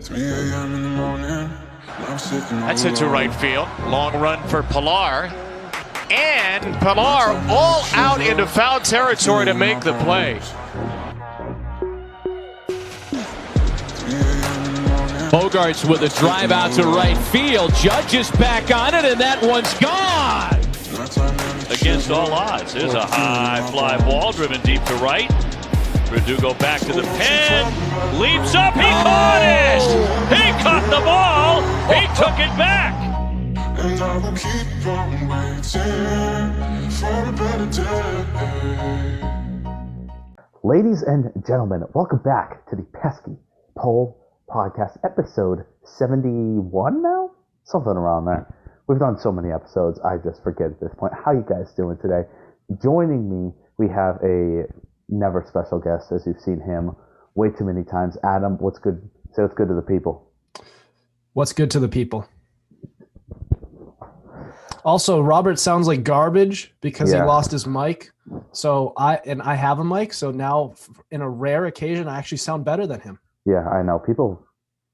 3 a.m. in the morning. I'm sitting That's hit to right field. Long run for Pilar. And Pilar all out into foul territory to make the play. Bogarts with a drive out to right field. Judge is back on it, and that one's gone. Against all odds. Here's a high fly ball driven deep to right. Verdugo back to the pen. Leaps up. He caught it. He caught the ball. He took it back. And I will keep on waiting for a better day. Ladies and gentlemen, welcome back to the Pesky Poll Podcast, episode 71 now? Something around that. We've done so many episodes, I just forget at this point. How you guys doing today? Joining me, we have a never special guest, as you've seen him way too many times. Adam, what's good? Say what's good to the people. What's good to the people? Also, Robert sounds like garbage because he lost his mic. So I have a mic, so now in a rare occasion, I actually sound better than him. Yeah, I know. People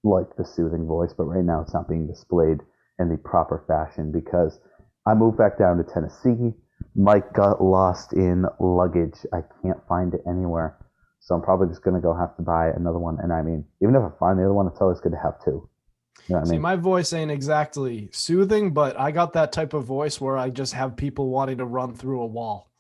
like the soothing voice, but right now it's not being displayed in the proper fashion because I moved back down to Tennessee. Mike got lost in luggage. I can't find it anywhere. So I'm probably just going to go have to buy another one. And I mean, even if I find the other one, it's always good to have two. You know what I mean? My voice ain't exactly soothing, but I got that type of voice where I just have people wanting to run through a wall,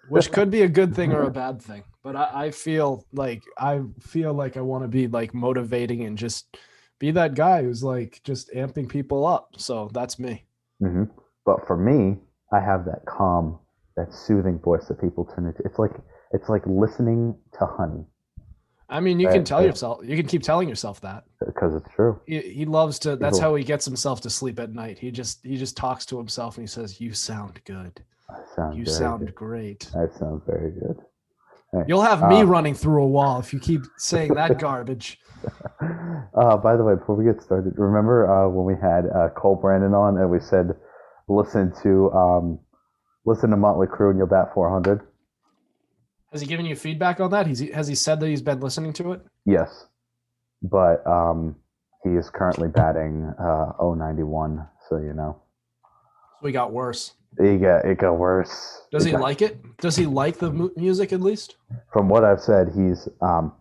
which could be a good thing or a bad thing. But I feel like I want to be like motivating and just be that guy who's like just amping people up. So that's me. Mm-hmm. But for me, I have that calm, that soothing voice that people turn into. It's like listening to honey. I mean, you can tell yourself, you can keep telling yourself that because it's true. He loves to. That's how he gets himself to sleep at night. He just talks to himself and he says, "You sound good. You sound great. That sounds very good." Hey, you'll have me running through a wall if you keep saying that garbage. By the way, before we get started, remember when we had Cole Brandon on and we said, listen to Motley Crue and you'll bat 400? Has he given you feedback on that? Has he said that he's been listening to it? Yes, but he is currently batting 091, so you know. So he got worse. It got worse. Does he like it? Does he like the music at least? From what I've said, he's from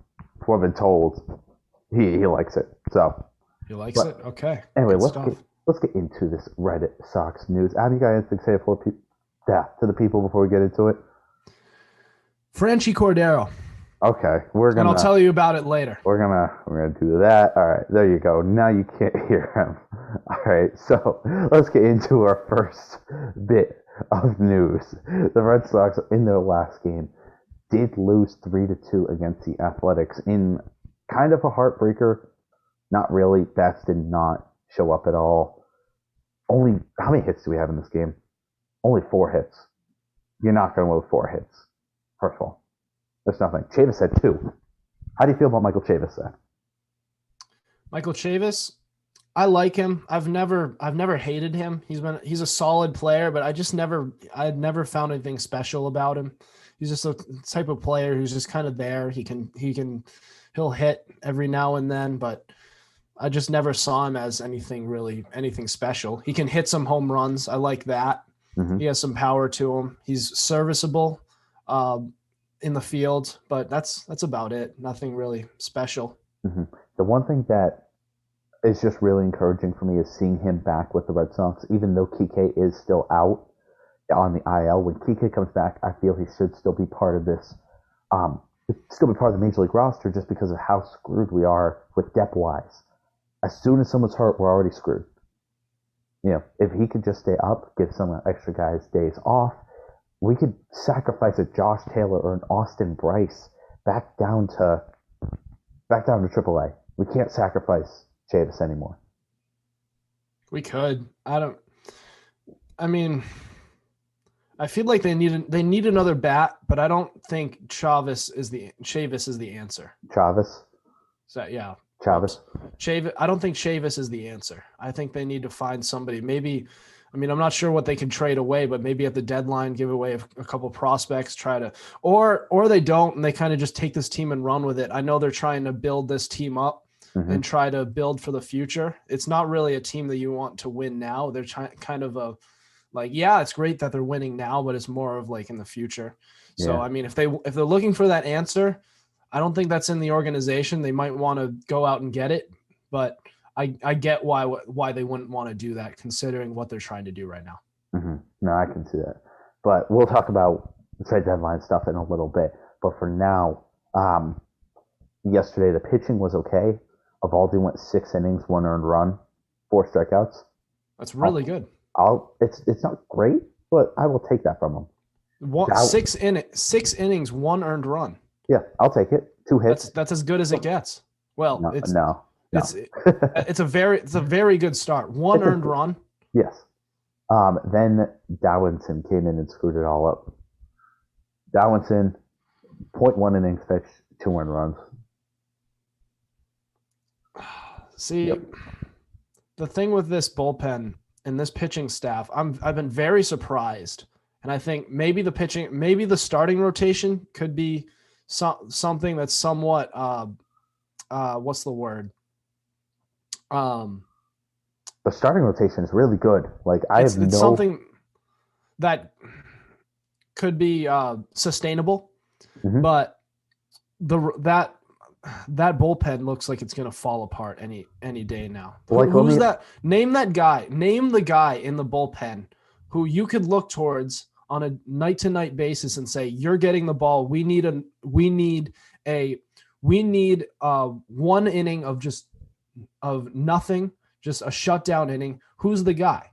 what I've been told, he likes it. So he likes it. Okay. Anyway, let's get into this Red Sox news. Have you got anything to say to the people before we get into it? Franchy Cordero. Okay, and I'll tell you about it later. We're gonna do that. All right, there you go. Now you can't hear him. All right, so let's get into our first bit of news. The Red Sox, in their last game, did lose 3-2 against the Athletics in kind of a heartbreaker. Not really. Bats did not show up at all. Only how many hits do we have in this game? Only 4 hits. You're not going to win with 4 hits. First of all, there's nothing. Chavis had 2. How do you feel about Michael Chavis then? Michael Chavis, I like him. I've never hated him. He's a solid player, but I'd never found anything special about him. He's just a type of player who's just kind of there. He'll hit every now and then, but I just never saw him as anything special. He can hit some home runs. I like that. Mm-hmm. He has some power to him. He's serviceable in the field, but that's about it. Nothing really special. Mm-hmm. The one thing that is just really encouraging for me is seeing him back with the Red Sox, even though Kike is still out on the IL. When Kike comes back, I feel he should still be part of this, still be part of the Major League roster just because of how screwed we are with depth-wise. As soon as someone's hurt, we're already screwed. You know, if he could just stay up, give some extra guys days off, we could sacrifice a Josh Taylor or an Austin Bryce back down to AAA. We can't sacrifice Chavis anymore. We could. I feel like they need another bat, but I don't think Chavis is the answer. Chavis? So yeah. Chavis? I don't think Chavis is the answer. I think they need to find somebody. Maybe, I'm not sure what they can trade away, but maybe at the deadline, give away a couple prospects, or they don't, and they kind of just take this team and run with it. I know they're trying to build this team up, and try to build for the future. It's not really a team that you want to win now. They're kind of it's great that they're winning now, but it's more of like in the future. So, I mean, if they're looking for that answer, I don't think that's in the organization. They might want to go out and get it, but I get why they wouldn't want to do that considering what they're trying to do right now. No, I can see that. But we'll talk about the trade deadline stuff in a little bit. But for now, yesterday the pitching was okay. Evaldi went 6 innings, 1 earned run, 4 strikeouts. That's really good. It's not great, but I will take that from him. 6 innings, 1 earned run. Yeah, I'll take it. 2 hits. That's as good as it gets. Well, no. It's a very good start. 1 earned run. Yes. Then Dawinson came in and screwed it all up. Dawinson, 0.1 innings pitched, 2 earned runs. See, the thing with this bullpen and this pitching staff, I've been very surprised, and I think maybe the starting rotation could be something that's somewhat what's the word? The starting rotation is really good. Like it's something that could be sustainable, but that bullpen looks like it's going to fall apart any day now. Who's that? Name that guy. Name the guy in the bullpen who you could look towards on a night-to-night basis and say, "You're getting the ball. We need 1 inning of nothing, just a shutdown inning." Who's the guy?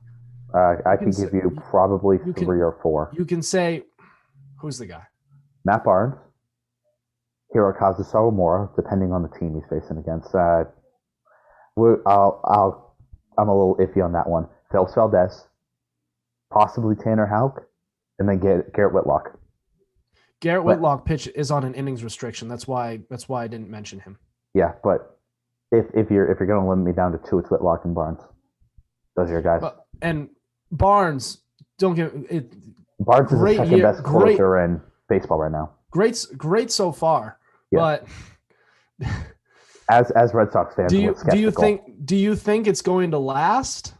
I can give you probably 3 or 4. You can say, who's the guy? Matt Barnes, Hirokazu Sawamura, depending on the team he's facing against. I'm a little iffy on that one. Phil Valdez, possibly Tanner Houck, and then Garrett Whitlock. Garrett Whitlock pitch is on an innings restriction. That's why I didn't mention him. Yeah, but if you're going to limit me down to 2, it's Whitlock and Barnes. Those are your guys. And Barnes, don't get it. Barnes is the second best closer in baseball right now. Great so far, but as Red Sox fans, do you think it's going to last?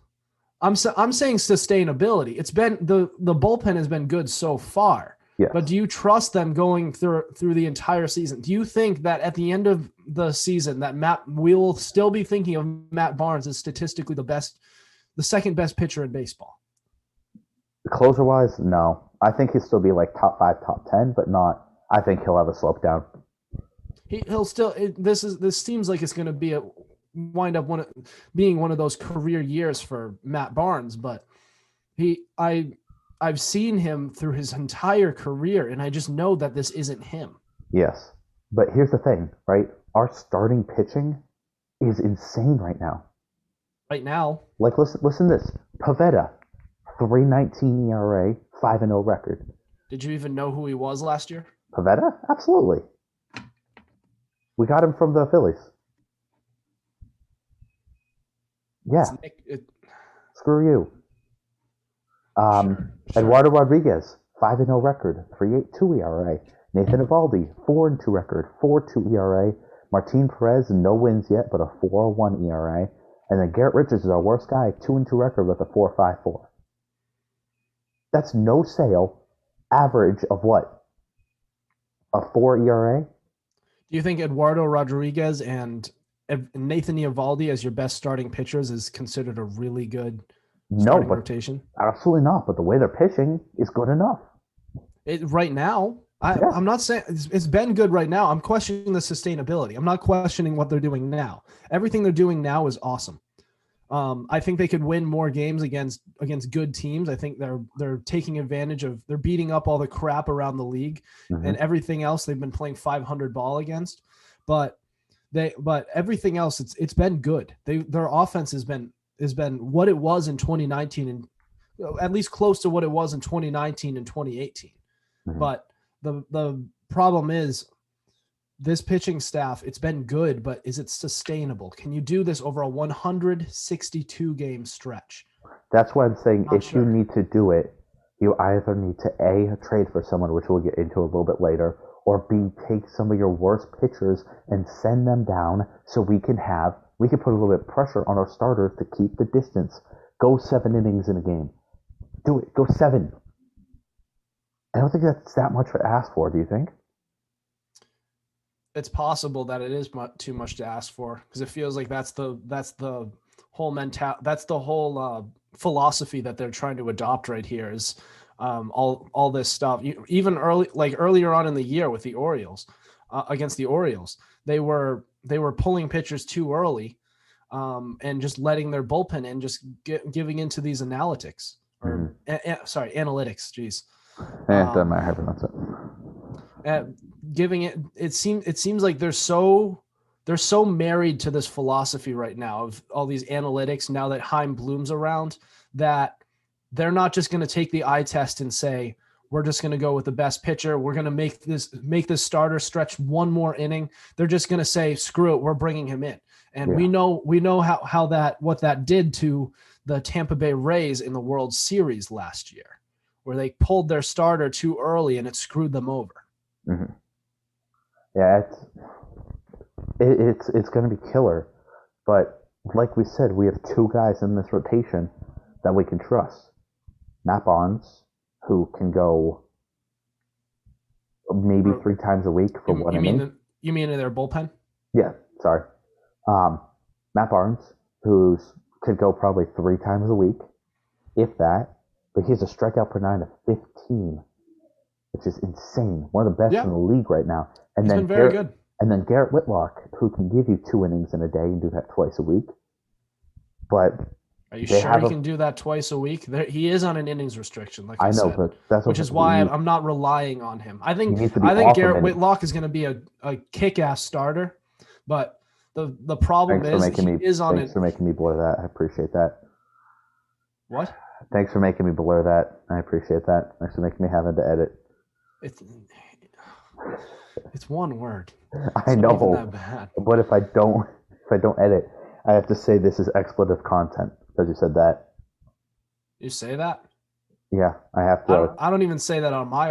I'm saying sustainability. It's been the bullpen has been good so far. Yes. But do you trust them going through the entire season? Do you think that at the end of the season that we will still be thinking of Matt Barnes as statistically the second best pitcher in baseball? Closer wise, no. I think he'll still be like top 5, top 10, but not. I think he'll have a slope down. He'll still. This seems like it's going to wind up being one of those career years for Matt Barnes, but I've seen him through his entire career, and I just know that this isn't him. Yes, but here's the thing, right? Our starting pitching is insane right now. Right now, like listen to this: Pavetta, 3.19 ERA, 5-0 record. Did you even know who he was last year? Pavetta, absolutely. We got him from the Phillies. Yeah. Screw you. Sure. Eduardo Rodriguez, 5-0 record, 3.82 ERA. Nathan Evaldi, 4-2 record, 4.2 ERA. Martin Perez, no wins yet, but a 4.01 ERA. And then Garrett Richards is our worst guy, 2-2 record with a 4.54. That's no sale, average of what? A 4 ERA? Do you think Eduardo Rodriguez and Nathan Eovaldi as your best starting pitchers is considered a really good rotation? Absolutely not. But the way they're pitching is good enough. Right now, I'm not saying it's been good right now. I'm questioning the sustainability. I'm not questioning what they're doing now. Everything they're doing now is awesome. I think they could win more games against good teams. I think they're taking advantage of. They're beating up all the crap around the league and everything else they've been playing 500 ball against. But everything else it's been good. Their offense has been what it was in 2019 and at least close to what it was in 2019 and 2018. But the problem is this pitching staff, it's been good, but is it sustainable? Can you do this over a 162 game stretch? That's why I'm saying you need to do it, you either need to trade for someone, which we'll get into a little bit later, or B, take some of your worst pitchers and send them down so we can put a little bit of pressure on our starters to keep the distance. Go 7 innings in a game. Do it. Go 7. I don't think that's that much to ask for. Do you think? It's possible that it is too much to ask for, because it feels like that's the whole philosophy that they're trying to adopt right here is all this stuff. Even earlier on in the year with the Orioles, against the Orioles, they were pulling pitchers too early, and just letting their bullpen in, just giving into these analytics or analytics. Jeez. It doesn't matter how to pronounce it. Giving it seems like they're so married to this philosophy right now of all these analytics, now that Heim Bloom's around, that they're not just going to take the eye test and say, we're just going to go with the best pitcher, we're going to make this starter stretch one more inning. They're just going to say, screw it, we're bringing him in. And we know what that did to the Tampa Bay Rays in the World Series last year, where they pulled their starter too early and it screwed them over. Mm-hmm. Yeah, it's going to be killer. But like we said, we have 2 guys in this rotation that we can trust. Matt Barnes, who can go maybe 3 times a week for one inning. You mean in their bullpen? Yeah, sorry. Matt Barnes, who could go probably 3 times a week, if that. But he has a strikeout per 9 of 15, which is insane. One of the best in the league right now. And He's then been very good. And then Garrett Whitlock, who can give you 2 innings in a day and do that twice a week. But are you sure he can do that twice a week? He is on an innings restriction, like I said, but that's which is why I'm not relying on him. I think Garrett Whitlock is going to be a kick-ass starter, but the problem is he is on it. Thanks for making me blur that. I appreciate that. What? Thanks for making me blur that. I appreciate that. Thanks for making me having to edit. It's one word. I know, but if I don't edit, I have to say this is expletive content because you said that. You say that? Yeah, I have to. I don't even say that on my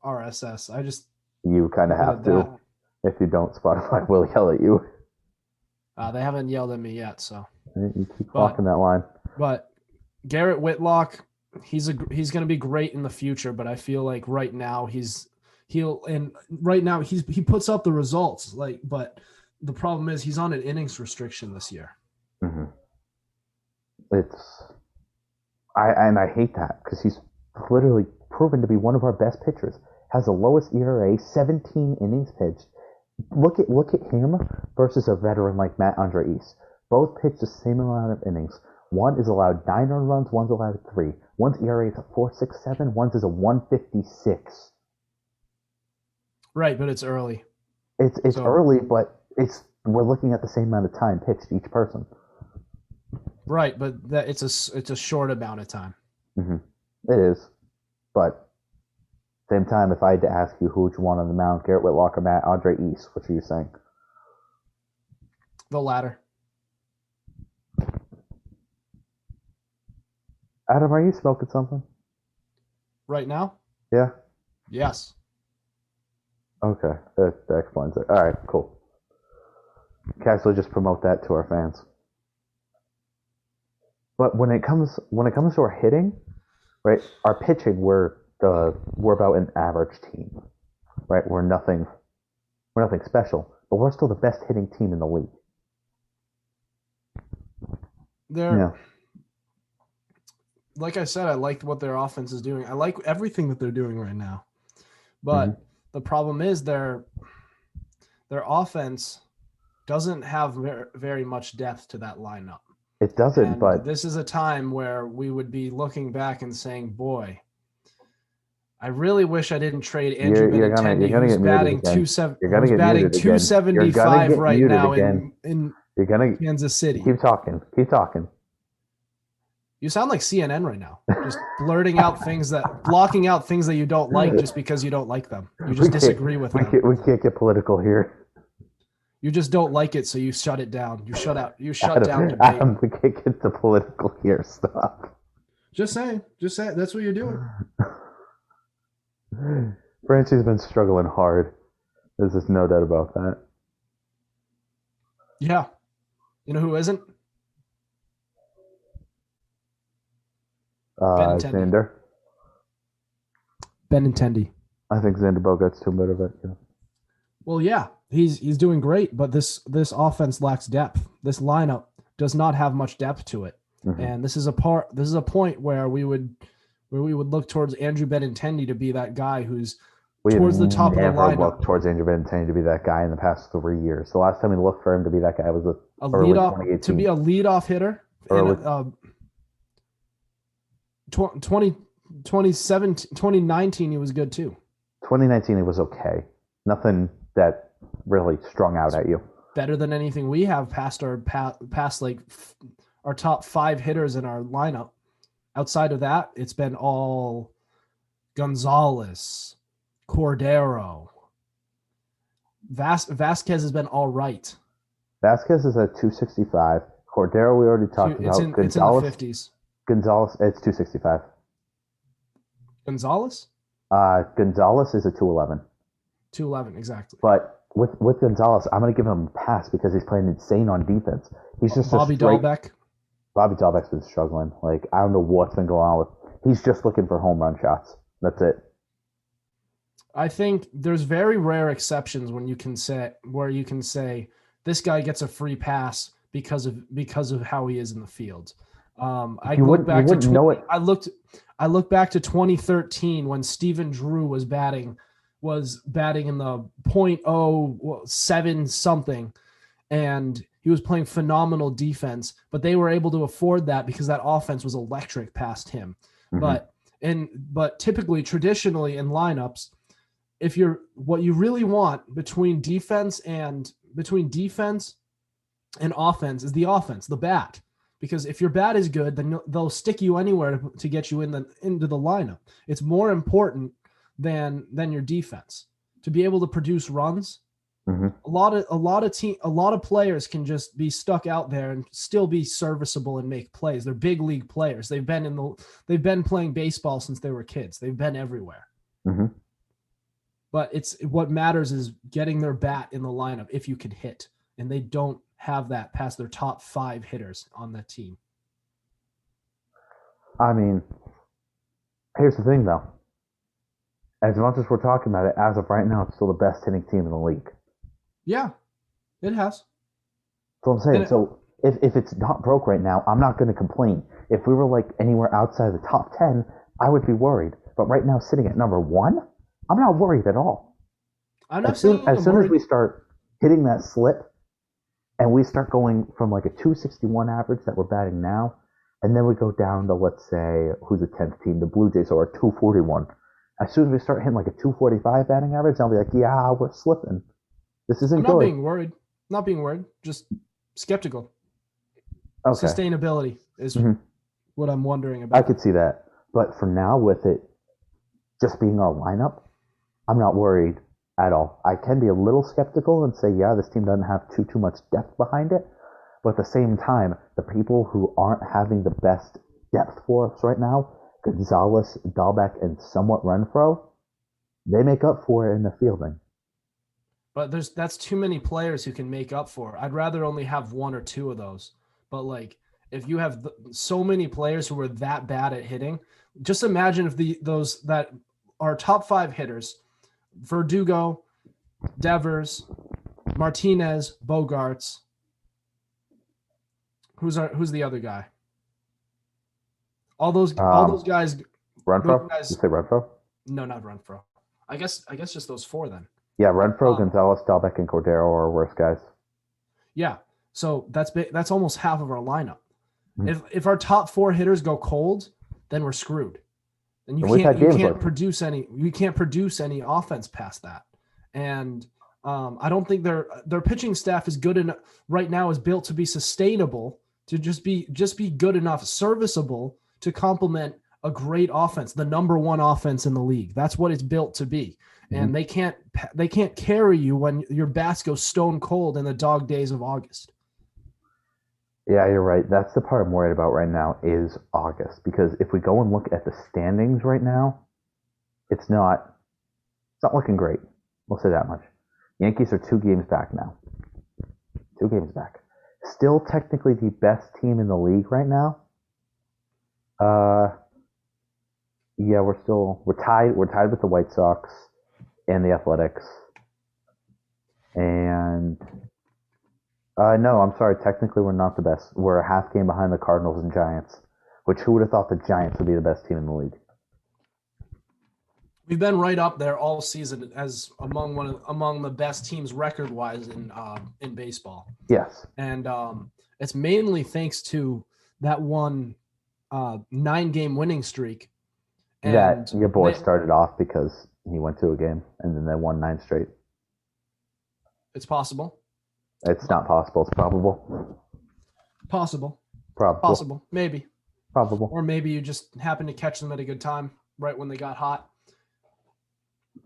RSS. You kind of have to. If you don't, Spotify will yell at you. They haven't yelled at me yet, so you keep walking that line. But Garrett Whitlock, he's going to be great in the future, but I feel like right now he puts up the results, but the problem is he's on an innings restriction this year. Mm-hmm. I hate that because he's literally proven to be one of our best pitchers. Has the lowest ERA, 17 innings pitched. Look at him versus a veteran like Matt Andrees. Both pitch the same amount of innings. One is allowed 9 earned runs, one's allowed 3. One's ERA is a 4.67, one's is a 1.56. Right, but it's early. It's early, but we're looking at the same amount of time pitched each person. Right, but it's a short amount of time. Mm-hmm. It is, but same time, if I had to ask you who would you want on the mound, Garrett Whitlock or Matt Andrees, what are you saying? The latter. Adam, are you smoking something? Right now? Yeah. Yes. Okay, that explains it. All right, cool. Casually just promote that to our fans. But when it comes to our hitting, right? Our pitching, we're about an average team, right? We're nothing special, but we're still the best hitting team in the league. Like I said, I like what their offense is doing. I like everything that they're doing right now, but the problem is their offense doesn't have very much depth to that lineup. It doesn't, and but this is a time where we would be looking back and saying, boy, I really wish I didn't trade Andrew Benintendi, who's batting 275 right now in Kansas City. Keep talking. You sound like CNN right now, just blurting out blocking out things that you don't like just because you don't like them. You just disagree with them. We can't get political here. You just don't like it, so you shut it down. You shut down debate. Adam, we can't get the political here. Stop. Just saying. That's what you're doing. Francie's been struggling hard. There's just no doubt about that. Yeah. You know who isn't? Benintendi. Xander. Benintendi. I think Xander Bogart's too bit of it. Yeah. Well, yeah, he's doing great, but this offense lacks depth. This lineup does not have much depth to it, and this is a point where we would look towards Andrew Benintendi to be that guy who's towards the top of the lineup. Never looked towards Andrew Benintendi to be that guy in the past 3 years. The last time we looked for him to be that guy was a early leadoff 2018. to be a leadoff hitter. Early. 2019, he was good too. 2019, it was okay. Nothing that really strung out at you. Better than anything we have past our top 5 hitters in our lineup. Outside of that, it's been all Gonzalez, Cordero. Vasquez has been all right. Vasquez is at 265. Cordero, we already talked about. It's in the 50s. Gonzalez, it's 265. Gonzalez? Gonzalez is a 211. 211, exactly. But with Gonzalez, I'm going to give him a pass because he's playing insane on defense. He's just Bobby Dahlbeck. Bobby Dahlbeck's been struggling. Like, I don't know what's been going on with. He's just looking for home run shots. That's it. I think there's very rare exceptions when you can say this guy gets a free pass because of how he is in the field. I look back to 2013 when Stephen Drew was batting in the .07 something, and he was playing phenomenal defense. But they were able to afford that because that offense was electric past him. Mm-hmm. But typically, traditionally in lineups, what you really want between defense and offense is the offense, the bat. Because if your bat is good, then they'll stick you anywhere to get you into the lineup. It's more important than your defense to be able to produce runs. Mm-hmm. A lot of players can just be stuck out there and still be serviceable and make plays. They're big league players. They've been playing baseball since they were kids. They've been everywhere. Mm-hmm. But what matters is getting their bat in the lineup if you can hit, and they don't have that past their top 5 hitters on that team. I mean, here's the thing, though. As much as we're talking about it, as of right now, it's still the best hitting team in the league. Yeah, it has. That's what I'm saying. So if it's not broke right now, I'm not going to complain. If we were like anywhere outside the top 10, I would be worried. But right now, sitting at number 1, I'm not worried at all. As soon as we start hitting that slip, and we start going from like a 261 average that we're batting now, and then we go down to, let's say, who's the 10th team? The Blue Jays are 241. As soon as we start hitting like a 245 batting average, I'll be like, yeah, we're slipping. This isn't good. Not being worried. Just skeptical. Okay. Sustainability is what I'm wondering about. I could see that. But for now, with it just being our lineup, I'm not worried at all. I can be a little skeptical and say, yeah, this team doesn't have too much depth behind it. But at the same time, the people who aren't having the best depth for us right now, Gonzalez, Dahlbeck, and somewhat Renfroe, they make up for it in the fielding. But that's too many players who can make up for it. I'd rather only have 1 or 2 of those. But like, if you have so many players who are that bad at hitting, just imagine if those that are top 5 hitters, Verdugo, Devers, Martinez, Bogarts. Who's the other guy? All those guys. Renfroe? Guys, you say Renfroe? No, not Renfroe. I guess just those 4 then. Yeah, Renfroe, Gonzalez, Dahlbeck, and Cordero are our worst guys. Yeah, so that's almost half of our lineup. Mm-hmm. If our top 4 hitters go cold, then we're screwed. And you can't produce any offense past that. And I don't think their pitching staff is good enough right now, is built to be sustainable, to just be good enough, serviceable to complement a great offense, the number 1 offense in the league. That's what it's built to be. Mm-hmm. And they can't carry you when your bats go stone cold in the dog days of August. Yeah, you're right. That's the part I'm worried about right now is August. Because if we go and look at the standings right now, it's not It's not looking great. We'll say that much. Yankees are 2 games back now. 2 games back. Still technically the best team in the league right now. Yeah, we're tied. We're tied with the White Sox and the Athletics. And no, I'm sorry. Technically, we're not the best. We're a half game behind the Cardinals and Giants. Which who would have thought the Giants would be the best team in the league? We've been right up there all season as among the best teams record-wise in baseball. Yes. And it's mainly thanks to that one 9-game winning streak. And that your boy started off because he went to a game and then they won 9 straight. It's possible. It's not possible. It's probable. Possible. Probable. Possible. Maybe. Probable. Or maybe you just happened to catch them at a good time right when they got hot.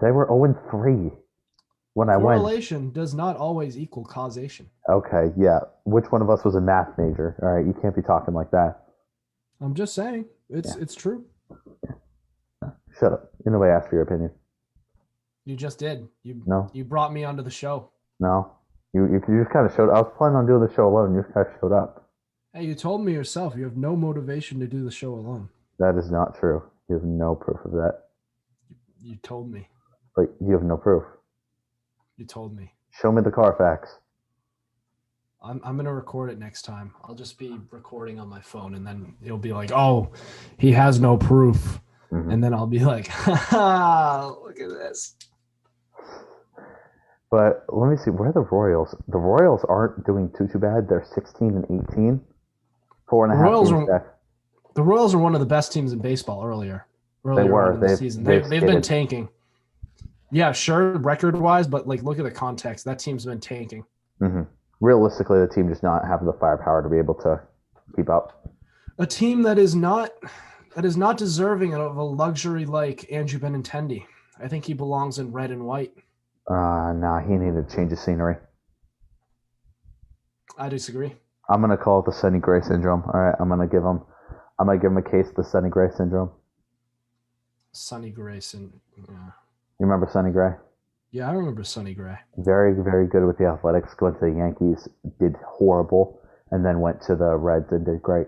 They were 0-3 when I went. Correlation does not always equal causation. Okay, yeah. Which one of us was a math major? All right, you can't be talking like that. I'm just saying. It's true. Shut up. Nobody asked for your opinion. You just did. No. You brought me onto the show. No. You just kind of showed up. I was planning on doing the show alone. You just kind of showed up. Hey, you told me yourself you have no motivation to do the show alone. That is not true. You have no proof of that. You told me. But you have no proof. You told me. Show me the Carfax. I'm going to record it next time. I'll just be recording on my phone, and then it'll be like, oh, he has no proof. Mm-hmm. And then I'll be like, ha, look at this. But let me see. Where are the Royals? The Royals aren't doing too bad. They're 16-18. 4.5 games back. The Royals are one of the best teams in baseball earlier They were. in the season. They've been tanking. Yeah, sure, record-wise, but look at the context. That team's been tanking. Mm-hmm. Realistically, the team does not have the firepower to be able to keep up. A team that is not deserving of a luxury like Andrew Benintendi. I think he belongs in red and white. Nah, he needed to change his scenery. I disagree. I'm gonna call it the Sonny Gray syndrome. All right, I'm gonna give him a case of the Sonny Gray syndrome. Sonny Grayson. Yeah. You remember Sonny Gray? Yeah, I remember Sonny Gray. Very, very good with the Athletics. Went to the Yankees, did horrible, and then went to the Reds and did great.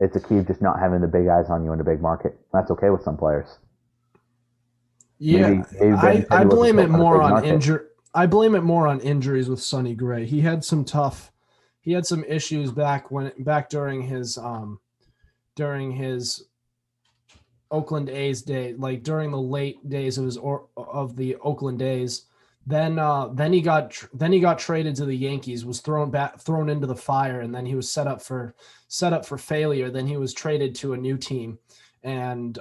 It's a key of just not having the big eyes on you in a big market. That's okay with some players. Yeah, I blame it more on I blame it more on injuries with Sonny Gray. He had some issues back during his Oakland A's day, like during the late days of the Oakland A's. Then he got traded to the Yankees, was thrown into the fire, and then he was set up for failure. Then he was traded to a new team, and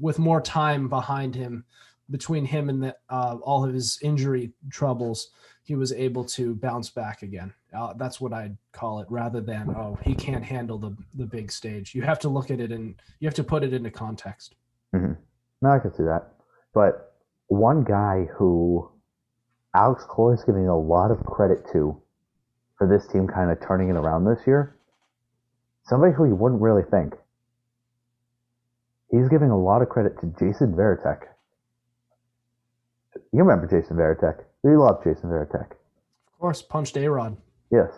with more time behind him, between him and all of his injury troubles, he was able to bounce back again. That's what I'd call it, rather than, oh, he can't handle the big stage. You have to look at it and you have to put it into context. Mm-hmm. No, I can see that. But one guy who Alex Cora is giving a lot of credit to for this team kind of turning it around this year, somebody who you wouldn't really think. He's giving a lot of credit to Jason Varitek. You remember Jason Varitek. We love Jason Varitek. Of course, punched A-Rod. Yes.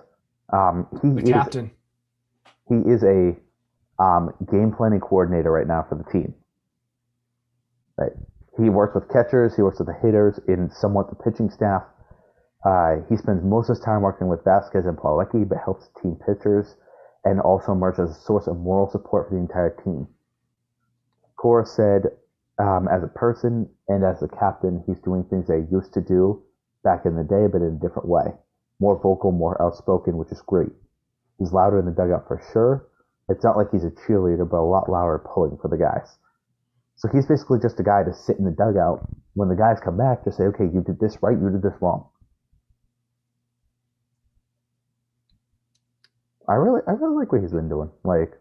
The captain. He is a game planning coordinator right now for the team. Right. He works with catchers. He works with the hitters and somewhat the pitching staff. He spends most of his time working with Vasquez and Plawecki, but helps team pitchers and also emerges as a source of moral support for the entire team. Cora said, as a person and as a captain, he's doing things they used to do back in the day, but in a different way. More vocal, more outspoken, which is great. He's louder in the dugout for sure. It's not like he's a cheerleader, but a lot louder pulling for the guys. So he's basically just a guy to sit in the dugout. When the guys come back, just say, okay, you did this right, you did this wrong. I really like what he's been doing. Like,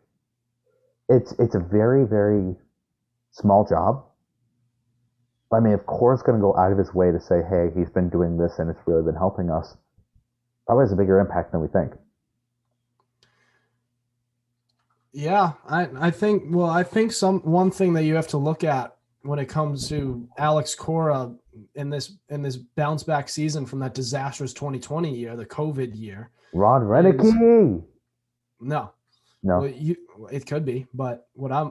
it's a very, very small job. I mean, if Cora's going to go out of his way to say, hey, he's been doing this and it's really been helping us, probably has a bigger impact than we think. Yeah, I think one thing that you have to look at when it comes to Alex Cora in this bounce back season from that disastrous 2020 year, the COVID year. Ron Renicky. No. No. Well, it could be, but what I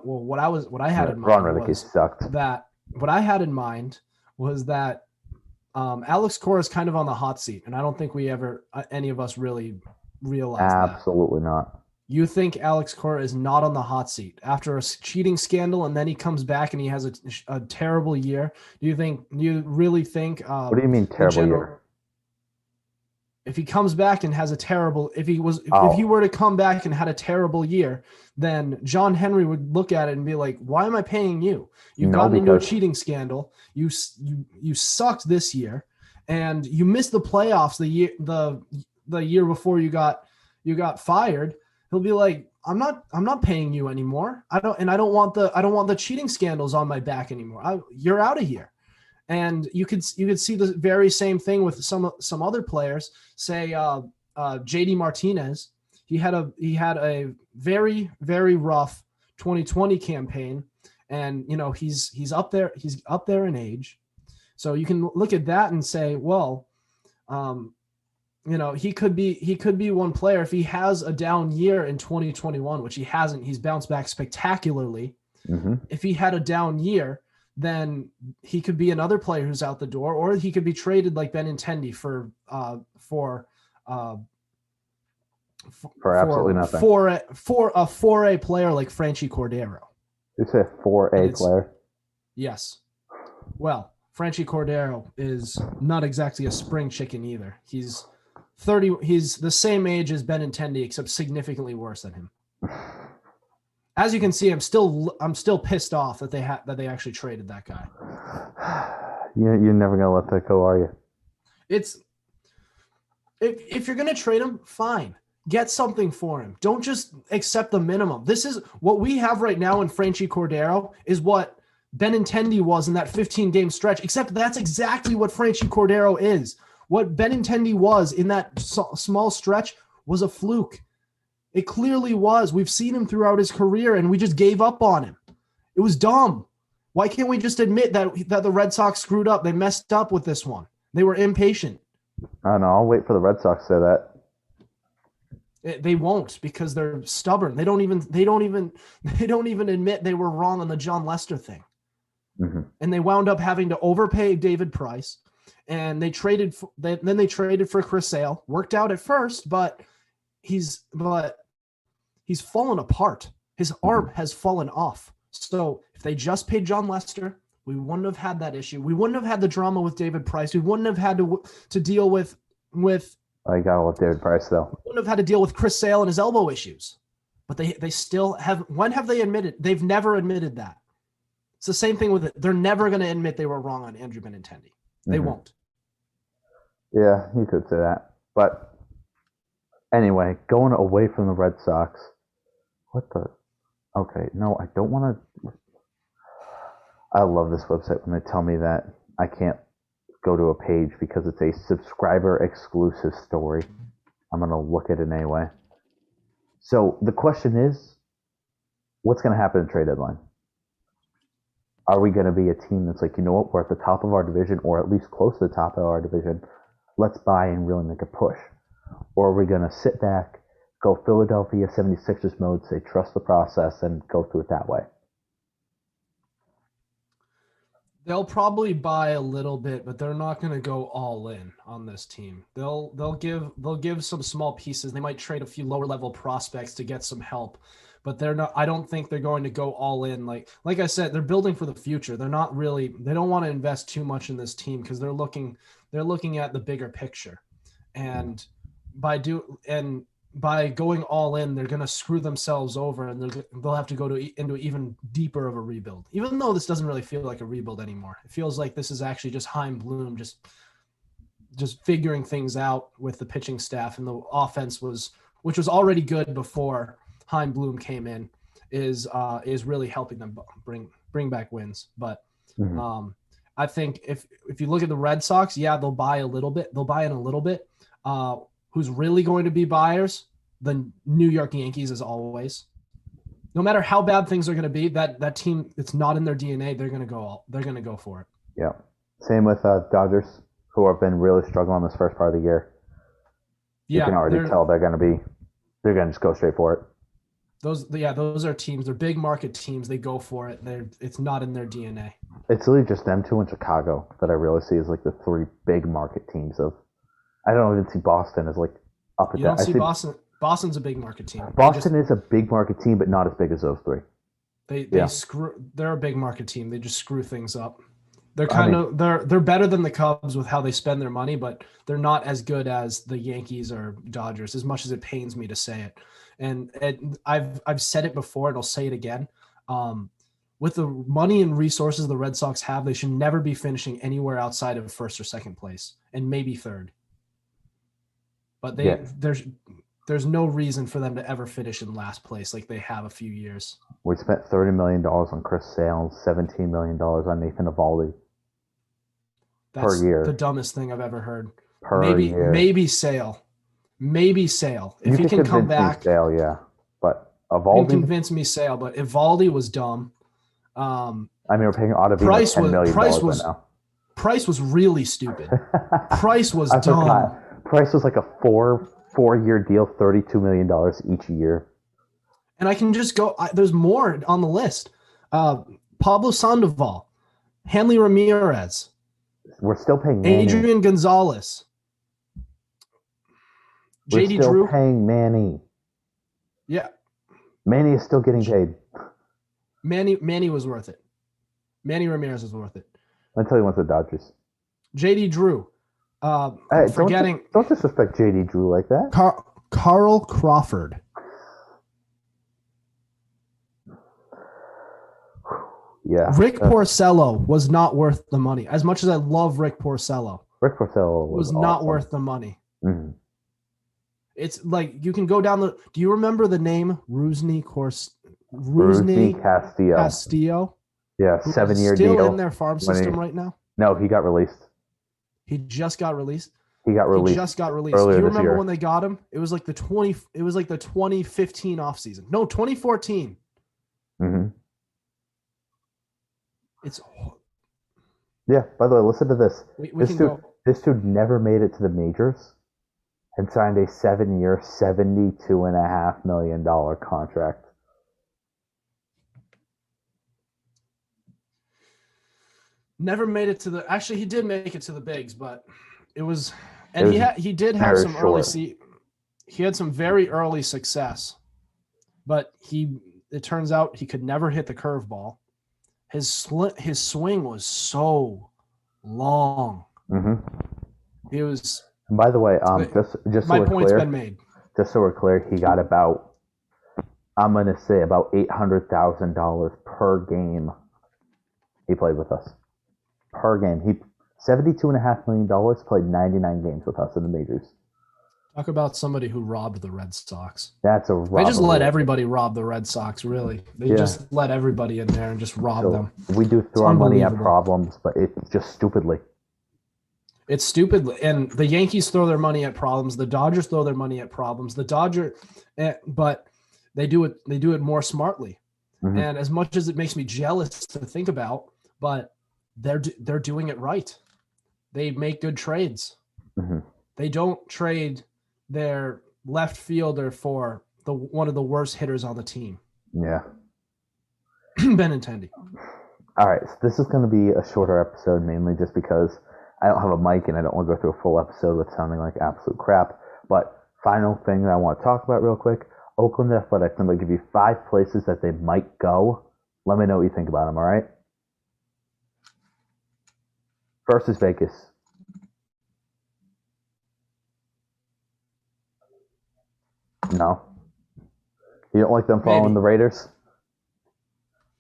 had in Ron mind Renicky was sucked. that what I had in mind was that Alex Cora is kind of on the hot seat, and I don't think we ever any of us really realize that. Absolutely not. You think Alex Cora is not on the hot seat after a cheating scandal, and then he comes back and he has a terrible year? Do you really think? What do you mean terrible year? If he comes back and has a terrible, if he were to come back and had a terrible year, then John Henry would look at it and be like, "Why am I paying you? You've gotten into a cheating scandal. You sucked this year, and you missed the playoffs the year before you got fired." He'll be like, I'm not paying you anymore. I don't want the cheating scandals on my back anymore. You're out of here. And you could see the very same thing with some other players. Say JD Martinez. He had a very, very rough 2020 campaign, and he's up there in age. So you can look at that and say, well, he could be one player if he has a down year in 2021, which he hasn't. He's bounced back spectacularly. Mm-hmm. If he had a down year, then he could be another player who's out the door, or he could be traded like Benintendi for absolutely nothing. For a 4A player like Franchi Cordero. You say 4A player? Yes. Well, Franchi Cordero is not exactly a spring chicken either. He's 30. He's the same age as Benintendi, except significantly worse than him. As you can see, I'm still pissed off that they actually traded that guy. You're never gonna let that go, are you? If you're gonna trade him, fine. Get something for him. Don't just accept the minimum. This is what we have right now in Franchi Cordero is what Benintendi was in that 15-game stretch, except that's exactly what Franchi Cordero is. What Benintendi was in that small stretch was a fluke. It clearly was. We've seen him throughout his career, and we just gave up on him. It was dumb. Why can't we just admit that the Red Sox screwed up? They messed up with this one. They were impatient. I don't know. I'll wait for the Red Sox to say that. They won't, because they're stubborn. They don't even admit they were wrong on the John Lester thing. Mm-hmm. And they wound up having to overpay David Price, and they traded for Chris Sale. Worked out at first, but he's fallen apart. His arm has fallen off. So if they just paid John Lester, we wouldn't have had that issue. We wouldn't have had the drama with David Price. We wouldn't have had to deal with. I got with David Price though. We wouldn't have had to deal with Chris Sale and his elbow issues. But they still have. When have they admitted? They've never admitted that. It's the same thing with it. They're never going to admit they were wrong on Andrew Benintendi. They won't. Yeah, you could say that. But anyway, going away from the Red Sox. Okay, no, I don't want to. I love this website when they tell me that I can't go to a page because it's a subscriber exclusive story. I'm going to look at it anyway. So the question is, what's going to happen at trade deadline? Are we going to be a team that's like, you know what, we're at the top of our division, or at least close to the top of our division. Let's buy and really make a push. Or are we going to sit back, go Philadelphia 76ers mode, say trust the process, and go through it that way? They'll probably buy a little bit, but they're not going to go all in on this team. They'll give some small pieces. They might trade a few lower level prospects to get some help, but they're not. I don't think they're going to go all in. Like I said, they're building for the future. They're not really. They don't want to invest too much in this team because they're looking at the bigger picture, and by going all in, they're going to screw themselves over, and they'll have to go into even deeper of a rebuild. Even though this doesn't really feel like a rebuild anymore, it feels like this is actually just Chaim Bloom just figuring things out with the pitching staff, and the offense which was already good before Chaim Bloom came in, is really helping them bring back wins. But I think if you look at the Red Sox, yeah, they'll buy a little bit. They'll buy in a little bit. Who's really going to be buyers? The New York Yankees, as always. no matter how bad things are going to be, that team, it's not in their DNA. They're going to go for it. Yeah. Same with Dodgers, who have been really struggling this first part of the year. You Yeah, can already tell they're going to just go straight for it. Those are teams. They're big market teams. They go for it. It's not in their DNA. It's really just them two in Chicago that I really see as like the three big market teams of. I don't even see Boston as like up at that. You don't see Boston. Boston's a big market team. Boston is a big market team, but not as big as those three. They're a big market team. They just screw things up. They're better than the Cubs with how they spend their money, but they're not as good as the Yankees or Dodgers, as much as it pains me to say it. And I've said it before, and I'll say it again. With the money and resources the Red Sox have, they should never be finishing anywhere outside of first or second place, and maybe third. But there's no reason for them to ever finish in last place like they have a few years. We spent $30 million on Chris Sale, $17 million on Nathan Eovaldi. That's per year. The dumbest thing I've ever heard. Year. Maybe Sale. If he can come back. Sale, yeah. But Eovaldi can convince me Sale, but Eovaldi was dumb. I mean, we're paying Ottavino $10 million right now. Price was really stupid. Price was dumb. Price was like a four-year deal, $32 million each year. And I can just go. There's more on the list. Pablo Sandoval, Hanley Ramirez. We're still paying Manny. Adrian Gonzalez. We're JD still Drew. paying Manny. Yeah. Manny is still getting paid. Manny was worth it. Manny Ramirez was worth it. Until he went to the Dodgers. JD Drew. Hey, don't disrespect JD Drew like that. Carl Crawford. Yeah. Rick Porcello was not worth the money. As much as I love Rick Porcello, was not awesome. worth the money. Mm-hmm. It's like you can go down the. Do you remember the name Rusney Castillo? Yeah, 7-year deal. Still in their farm system right now? No, he got released. He just got released. He just got released. Do you remember when they got him? It was like the 2015 offseason. No, 2014. Mm-hmm. Yeah. By the way, listen to this. This dude never made it to the majors, and signed a 7-year, $72.5 million contract. Never made it to the. Actually, he did make it to the bigs, but it was, and he did have some early. He had some very early success, but it turns out he could never hit the curveball. His swing was so long. Mm-hmm. It was. And by the way, just so my point's been made. Just so we're clear, he got about $800,000 per game he played with us. Per game, he $72.5 million, played 99 games with us in the majors. Talk about somebody who robbed the Red Sox. That's a robbery. They just let everybody rob the Red Sox, really. They just let everybody in there and just rob them. We do throw our money at problems, but it's just stupidly. It's stupid. And the Yankees throw their money at problems. The Dodgers throw their money at problems. But they do it more smartly. Mm-hmm. And as much as it makes me jealous to think about, but they're doing it right. They make good trades. Mm-hmm. They don't trade their left fielder for one of the worst hitters on the team. Yeah. Benintendi. All right, so this is going to be a shorter episode, mainly just because I don't have a mic and I don't want to go through a full episode with sounding like absolute crap. But final thing that I want to talk about real quick, Oakland Athletics. I'm going to give you 5 places that they might go. Let me know what you think about them, all right? First is Vegas. No. You don't like them following the Raiders?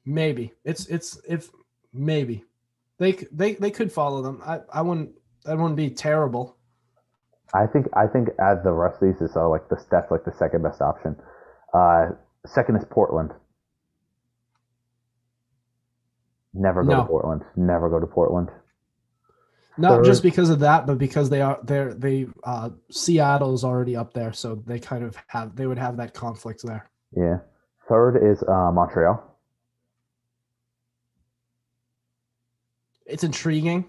Maybe. Maybe. They could follow them. I wouldn't be terrible. I think as the rest of these is that's like the second best option. Second is Portland. Never go to Portland. Never go to Portland. Not just because of that, but because Seattle's already up there, so they would have that conflict there. Yeah. Third is Montreal. It's intriguing,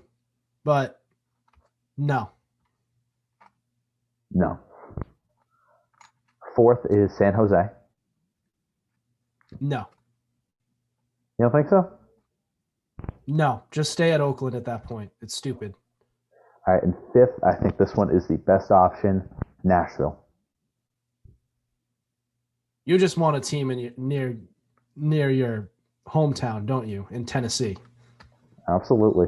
but no. No. Fourth is San Jose. No. You don't think so? No. Just stay at Oakland at that point. It's stupid. All right, and fifth, I think this one is the best option, Nashville. You just want a team near your hometown, don't you? In Tennessee. Absolutely.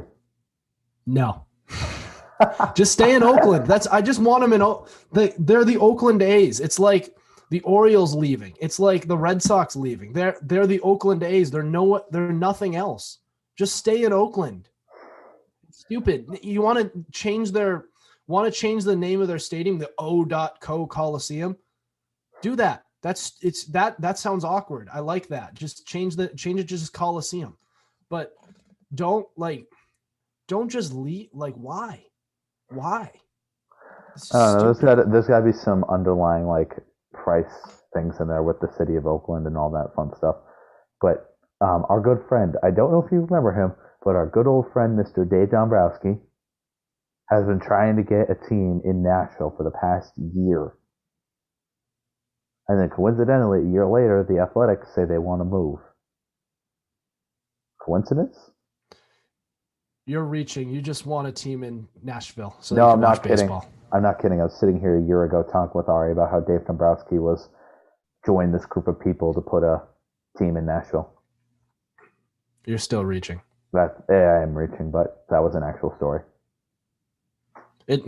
No. Just stay in Oakland. I just want them in. They're the Oakland A's. It's like the Orioles leaving. It's like the Red Sox leaving. They're the Oakland A's. They're nothing else. Just stay in Oakland. It's stupid. You want to change the name of their stadium, the O.Co Coliseum? Do that. That sounds awkward. I like that. Just change it to just Coliseum. But don't just leave. Like, why? Why? I don't know. There's got to be some underlying like price things in there with the city of Oakland and all that fun stuff. But our good friend, I don't know if you remember him, but our good old friend, Mr. Dave Dombrowski, has been trying to get a team in Nashville for the past year. And then coincidentally, a year later, the Athletics say they want to move. Coincidence? You're reaching. You just want a team in Nashville. So No, you can I'm watch not kidding. baseball. I'm not kidding. I was sitting here a year ago talking with Ari about how Dave Dombrowski was joined this group of people to put a team in Nashville. You're still reaching. I am reaching, but that was an actual story.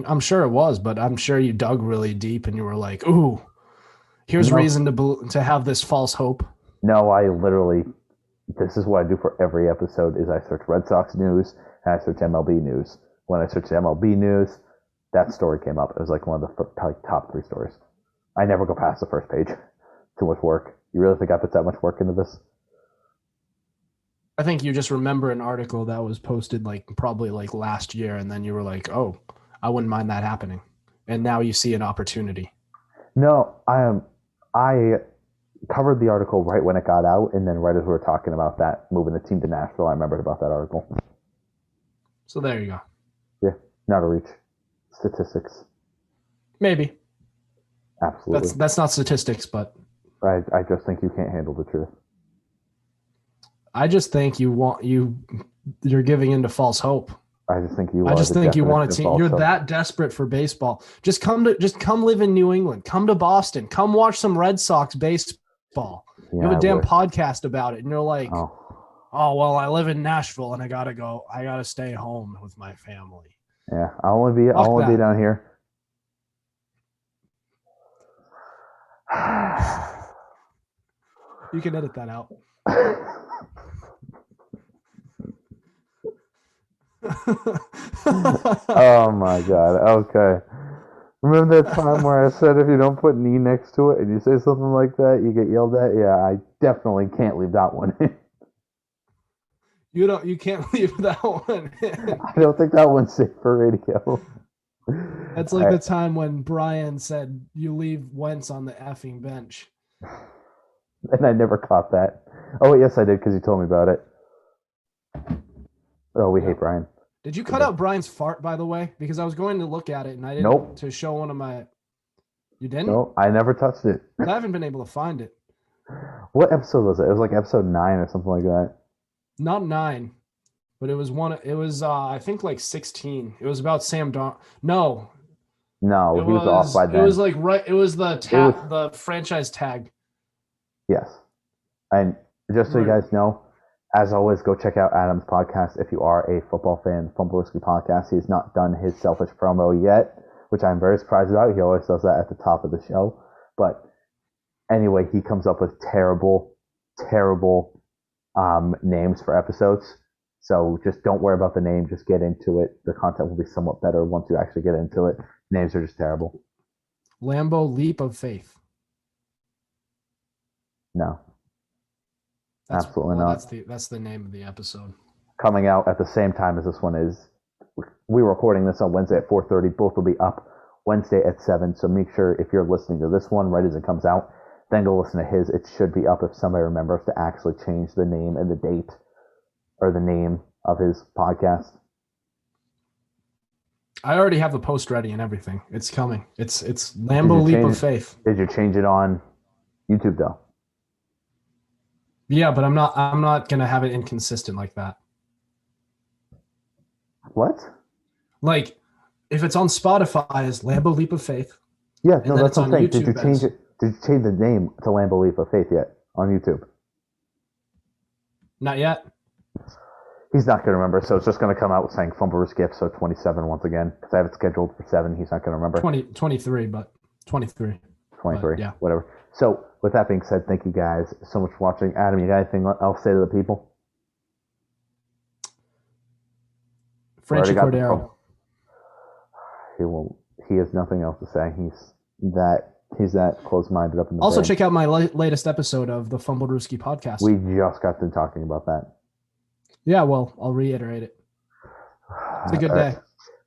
I'm sure it was, but I'm sure you dug really deep and you were like, "Ooh, here's reason to have this false hope." No, I literally. This is what I do for every episode: is I search Red Sox news and I search MLB news. When I searched MLB news, that story came up. It was like one of the top 3 stories. I never go past the first page. Too much work. You really think I put that much work into this? I think you just remember an article that was posted probably last year, and then you were like, "Oh, I wouldn't mind that happening," and now you see an opportunity. No, I covered the article right when it got out, and then right as we were talking about that moving the team to Nashville, I remembered about that article. So there you go. Yeah, not a reach. Statistics. Maybe. Absolutely. That's not statistics, but I just think you can't handle the truth. I just think you're giving into false hope. I just think you want a team. You're that desperate for baseball. Just come live in New England. Come to Boston. Come watch some Red Sox baseball. Yeah, you have a damn podcast about it, and you're like, oh, well, I live in Nashville, and I gotta stay home with my family. Yeah, I'll only be down here. You can edit that out. Oh my god. Okay. Remember that time where I said if you don't put an E next to it and you say something like that, you get yelled at? Yeah, I definitely can't leave that one in. You can't leave that one in. I don't think that one's safe for radio. That's like the time when Brian said you leave Wentz on the effing bench. And I never caught that. Oh, yes, I did because you told me about it. Oh, we hate Brian. Did you cut out Brian's fart, by the way? Because I was going to look at it and I didn't. Nope. To show one of my. You didn't? No, I never touched it. I haven't been able to find it. What episode was it? It was like episode 9 or something like that. Not 9, but it was one. It was I think like 16. It was about Sam Darn. No, he was off by then. It was like right. It was the franchise tag. Yes, and just so you guys know, as always, go check out Adam's podcast if you are a football fan. Fumblerski podcast. He's not done his selfish promo yet, which I'm very surprised about. He always does that at the top of the show. But anyway, he comes up with terrible names for episodes. So just don't worry about the name. Just get into it. The content will be somewhat better once you actually get into it. Names are just terrible. Lambeau Leap of Faith. No. Absolutely not. That's the name of the episode. Coming out at the same time as this one is. We're recording this on Wednesday at 4:30. Both will be up Wednesday at 7. So make sure if you're listening to this one right as it comes out, then go listen to his. It should be up if somebody remembers to actually change the name and the date or the name of his podcast. I already have the post ready and everything. It's coming. It's Lambo Leap of Faith. Did you change it on YouTube though? Yeah, but I'm not gonna have it inconsistent like that. What? Like, if it's on Spotify as Lambo Leap of Faith. Yeah, no, that's on the thing. YouTube Did you change it? Did you change the name to Lambo Leap of Faith yet on YouTube? Not yet. He's not going to remember, so it's just going to come out with saying Fumbler's episode 27 once again, because I have it scheduled for 7. He's not going to remember. 23, but 23. 23, yeah. Whatever. So, with that being said, thank you guys so much for watching. Adam, you got anything else to say to the people? Franchi Cordero. He has nothing else to say. He's that close-minded up in the Also, brain. check out my latest episode of the Fumbledrewski podcast. We just got done talking about that. Yeah, well, I'll reiterate it. It's a good day.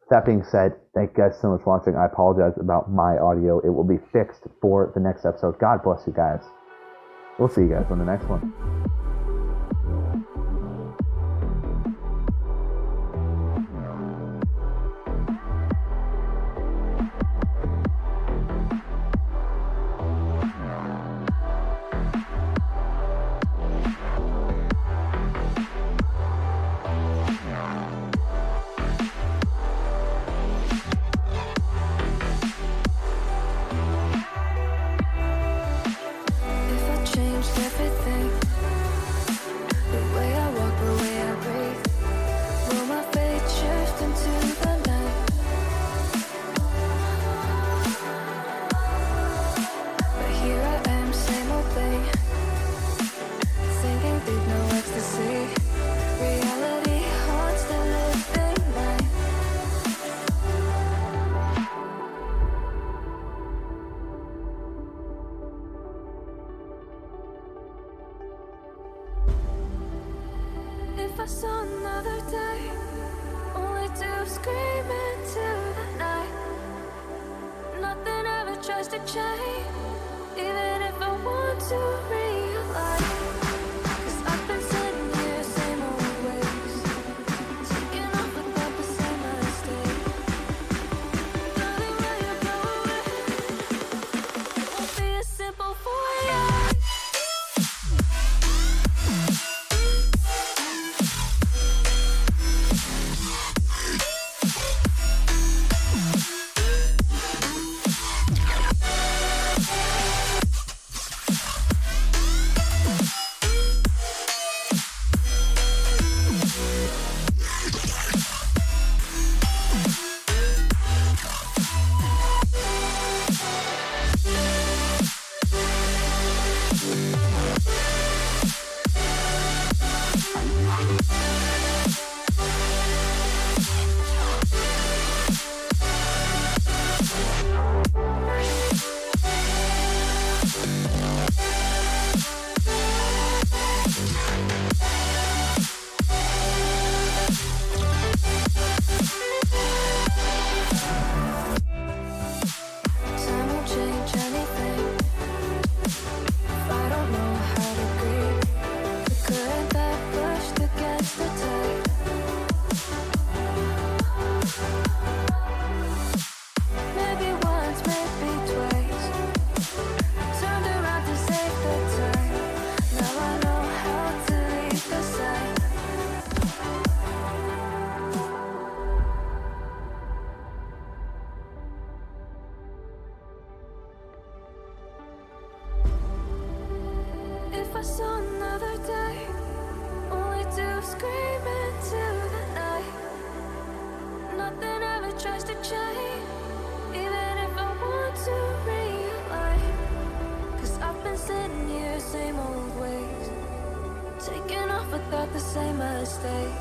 That being said, thank you guys so much for watching. I apologize about my audio. It will be fixed for the next episode. God bless you guys. We'll see you guys on the next one. If I saw another day, only to scream into the night. Nothing ever tries to change, even if I want to realize. 'Cause I've been sitting here, same old ways, taking off without the same mistake. Darling, where you going? It won't be as simple for you. Time won't change anything if I don't know how to breathe. The current that pushed against the tide. Maybe once, maybe twice, turned around to save the time. Now I know how to leave the side. If I saw another day, only to scream into the night. Nothing ever tries to change, even if I want to realize. 'Cause I've been sitting here, same old ways, taking off without the same mistake.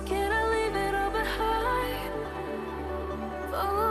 Can I leave it all behind? Follow